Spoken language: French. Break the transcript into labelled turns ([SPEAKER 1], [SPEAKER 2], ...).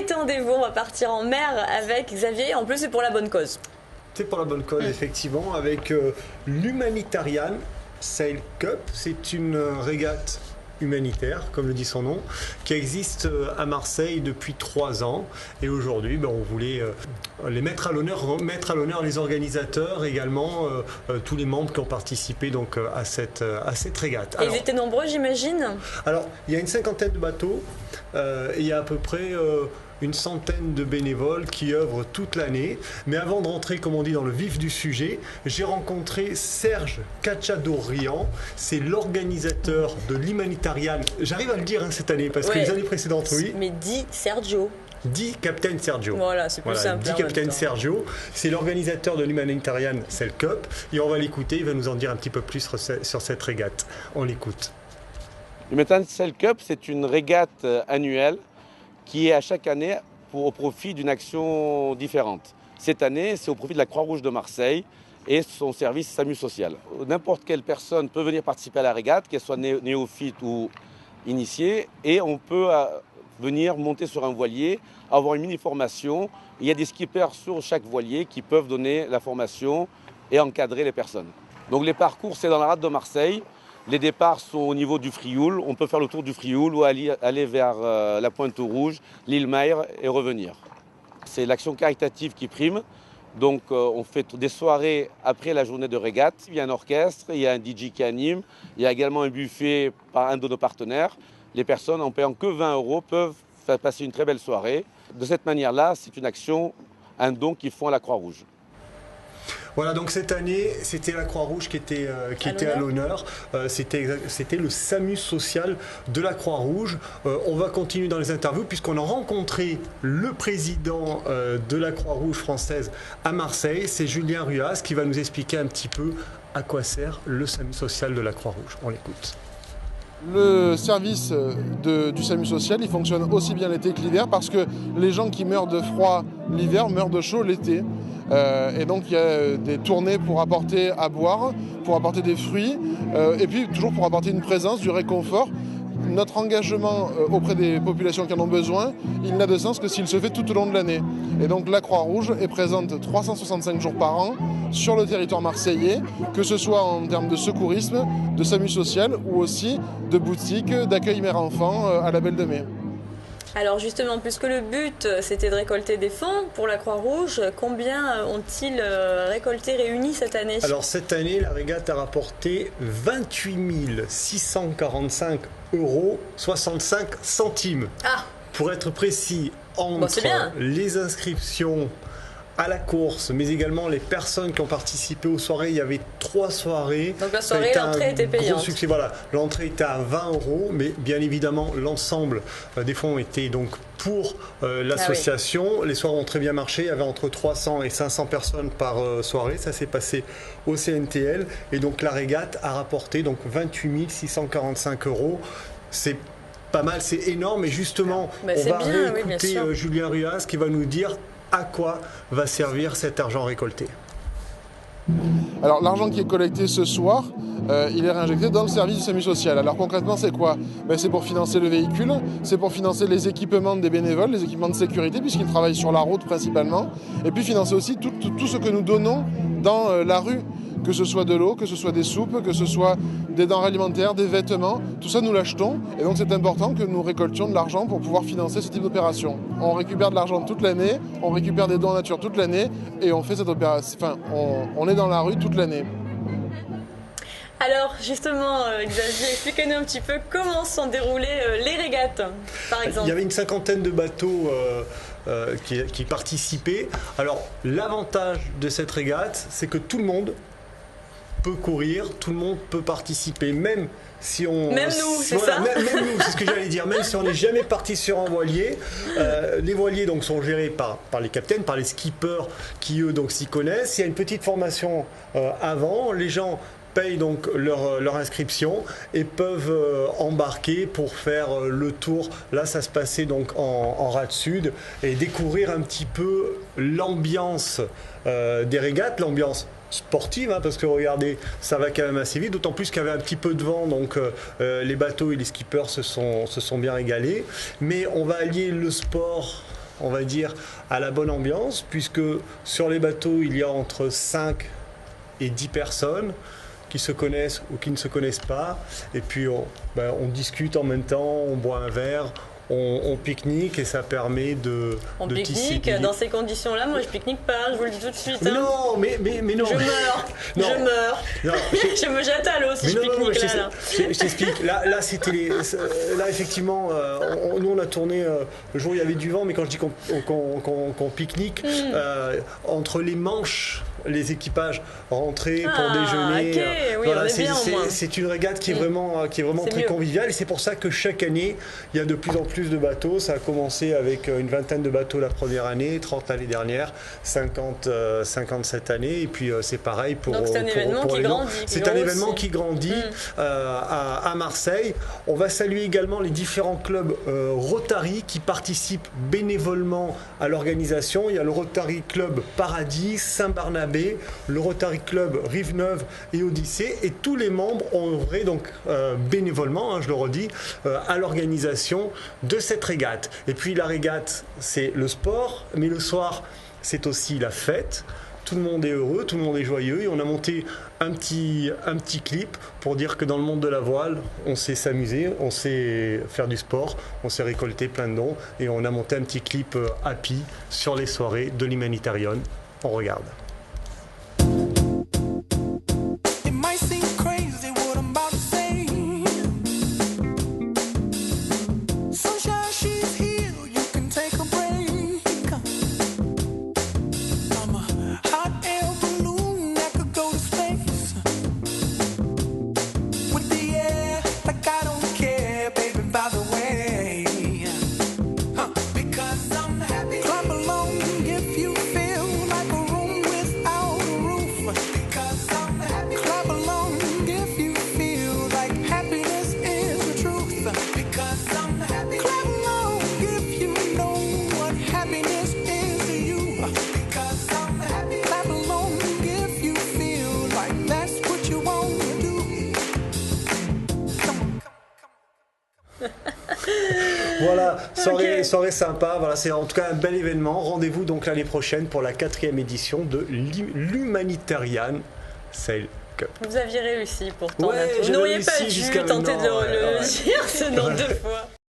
[SPEAKER 1] détendez-vous, on va partir en mer avec Xavier. En plus, c'est pour la bonne cause.
[SPEAKER 2] C'est pour la bonne cause, effectivement, avec l'Humanitarian Sail Cup. C'est une régate humanitaire, comme le dit son nom, qui existe à Marseille depuis 3 ans. Et aujourd'hui, on voulait les mettre à l'honneur les organisateurs, également tous les membres qui ont participé donc, à cette régate.
[SPEAKER 1] Et ils étaient nombreux, j'imagine?
[SPEAKER 2] Alors, il y a une 50aine de bateaux et il y a à peu près une centaine de bénévoles qui œuvrent toute l'année. Mais avant de rentrer, comme on dit, dans le vif du sujet, j'ai rencontré Serge Cachadorian. C'est l'organisateur de l'Humanitarian. J'arrive à le dire cette année, parce que les années précédentes, oui.
[SPEAKER 1] Mais dis Sergio.
[SPEAKER 2] Dit Captain Sergio.
[SPEAKER 1] Voilà, c'est plus simple.
[SPEAKER 2] Dit Captain Sergio. C'est l'organisateur de l'Humanitarian Sail Cup. Et on va l'écouter. Il va nous en dire un petit peu plus sur cette régate. On l'écoute.
[SPEAKER 3] L'Humanitarian Sail Cup, c'est une régate annuelle qui est à chaque année au profit d'une action différente. Cette année, c'est au profit de la Croix-Rouge de Marseille et son service SAMU social. N'importe quelle personne peut venir participer à la régate, qu'elle soit néophyte ou initiée, et on peut venir monter sur un voilier, avoir une mini-formation. Il y a des skippers sur chaque voilier qui peuvent donner la formation et encadrer les personnes. Donc les parcours, c'est dans la rade de Marseille. Les départs sont au niveau du Frioul. On peut faire le tour du Frioul ou aller vers la Pointe-Rouge, l'île Maire et revenir. C'est l'action caritative qui prime. Donc on fait des soirées après la journée de régate. Il y a un orchestre, il y a un DJ qui anime. Il y a également un buffet par un de nos partenaires. Les personnes, en payant que 20 €, peuvent faire passer une très belle soirée. De cette manière-là, c'est une action, un don qu'ils font à la Croix-Rouge.
[SPEAKER 2] Voilà, donc cette année, c'était la Croix-Rouge qui était à l'honneur. C'était le SAMU social de la Croix-Rouge. On va continuer dans les interviews puisqu'on a rencontré le président de la Croix-Rouge française à Marseille. C'est Julien Ruas qui va nous expliquer un petit peu à quoi sert le SAMU social de la Croix-Rouge. On l'écoute.
[SPEAKER 4] Le service du SAMU social, il fonctionne aussi bien l'été que l'hiver parce que les gens qui meurent de froid l'hiver meurent de chaud l'été. Et donc il y a des tournées pour apporter à boire, pour apporter des fruits et puis toujours pour apporter une présence, du réconfort. Notre engagement auprès des populations qui en ont besoin, il n'a de sens que s'il se fait tout au long de l'année. Et donc la Croix-Rouge est présente 365 jours par an sur le territoire marseillais, que ce soit en termes de secourisme, de SAMU social ou aussi de boutiques d'accueil mère-enfant à la Belle de Mai.
[SPEAKER 1] Alors justement, puisque le but c'était de récolter des fonds pour la Croix-Rouge, combien ont-ils récolté, réuni cette année?
[SPEAKER 2] Alors cette année, la régate a rapporté 28 645 € 65 centimes.
[SPEAKER 1] Ah.
[SPEAKER 2] Pour être précis, entre les inscriptions à la course, mais également les personnes qui ont participé aux soirées. Il y avait 3 soirées.
[SPEAKER 1] Donc la soirée, l'entrée était payante.
[SPEAKER 2] Gros succès, voilà. L'entrée était à 20 €, mais bien évidemment, l'ensemble des fonds étaient donc pour l'association. Ah oui. Les soirées ont très bien marché. Il y avait entre 300 et 500 personnes par soirée. Ça s'est passé au CNTL. Et donc la régate a rapporté donc 28 645 €. C'est pas mal, c'est énorme. Et justement, on va réécouter Julien Ruas qui va nous dire à quoi va servir cet argent récolté.
[SPEAKER 4] Alors l'argent qui est collecté ce soir, il est réinjecté dans le service du SAMU social. Alors concrètement c'est quoi? C'est pour financer le véhicule, c'est pour financer les équipements des bénévoles, les équipements de sécurité puisqu'ils travaillent sur la route principalement, et puis financer aussi tout ce que nous donnons dans la rue, que ce soit de l'eau, que ce soit des soupes, que ce soit des denrées alimentaires, des vêtements, tout ça nous l'achetons et donc c'est important que nous récoltions de l'argent pour pouvoir financer ce type d'opération. On récupère de l'argent toute l'année, on récupère des dons en nature toute l'année et on fait cette opération, on est dans la rue toute l'année.
[SPEAKER 1] Alors justement, Xavier, expliquez-nous un petit peu comment sont déroulées les régates, par exemple.
[SPEAKER 2] Il y avait une 50aine de bateaux qui participaient. Alors l'avantage de cette régate, c'est que tout le monde peut courir, tout le monde peut participer, même si on...
[SPEAKER 1] Même nous, c'est ça?
[SPEAKER 2] Même nous, c'est ce que j'allais dire, même si on n'est jamais parti sur un voilier. Les voiliers donc, sont gérés par les captains, par les skippers qui eux donc s'y connaissent. Il y a une petite formation avant, les gens payent donc leur inscription et peuvent embarquer pour faire le tour. Là, ça se passait donc en rade sud et découvrir un petit peu l'ambiance des régates, l'ambiance sportive, parce que regardez, ça va quand même assez vite, d'autant plus qu'il y avait un petit peu de vent, donc les bateaux et les skippers se sont bien régalés. Mais on va allier le sport on va dire, à la bonne ambiance, puisque sur les bateaux, il y a entre 5 et 10 personnes qui se connaissent ou qui ne se connaissent pas. Et puis on discute en même temps, on boit un verre, on pique-nique et ça permet de tisser
[SPEAKER 1] pique-nique, dans ces conditions-là, moi je pique-nique pas, je vous le dis tout de suite.
[SPEAKER 2] Mais
[SPEAKER 1] hein.
[SPEAKER 2] non, mais non.
[SPEAKER 1] Je meurs,
[SPEAKER 2] Non.
[SPEAKER 1] je meurs.
[SPEAKER 2] Non,
[SPEAKER 1] Je me jette à l'eau si je pique-nique là.
[SPEAKER 2] je t'explique. Là, c'était là effectivement, nous on a tourné le jour où il y avait du vent, mais quand je dis qu'on pique-nique, entre les manches, les équipages rentrés pour déjeuner.
[SPEAKER 1] Ok, oui,
[SPEAKER 2] voilà,
[SPEAKER 1] on est bien, au moins.
[SPEAKER 2] c'est une régate qui est vraiment très
[SPEAKER 1] mieux.
[SPEAKER 2] conviviale et c'est pour ça que chaque année, il y a de plus en plus de bateaux. Ça a commencé avec une vingtaine de bateaux la première année, 30 l'année dernière, 50 cette année et puis c'est pareil pour.
[SPEAKER 1] Donc c'est un événement qui grandit.
[SPEAKER 2] C'est un événement qui grandit à Marseille. On va saluer également les différents clubs Rotary qui participent bénévolement à l'organisation. Il y a le Rotary Club Paradis, Saint-Barnabé, le Rotary Club Rive-Neuve et Odyssée. Et tous les membres ont œuvré donc bénévolement, je le redis, à l'organisation de cette régate. Et puis la régate, c'est le sport, mais le soir, c'est aussi la fête. Tout le monde est heureux, tout le monde est joyeux et on a monté un petit clip pour dire que dans le monde de la voile, on sait s'amuser, on sait faire du sport, on sait récolter plein de dons et on a monté un petit clip happy sur les soirées de l'Humanitarian. On regarde. Voilà, soirée sympa, voilà, c'est en tout cas un bel événement. Rendez-vous donc l'année prochaine pour la 4e édition de l'Humanitarian Sail Cup.
[SPEAKER 1] Vous aviez réussi pourtant.
[SPEAKER 2] Ouais,
[SPEAKER 1] vous n'auriez pas dû tenter de le dire ce nom 2 fois.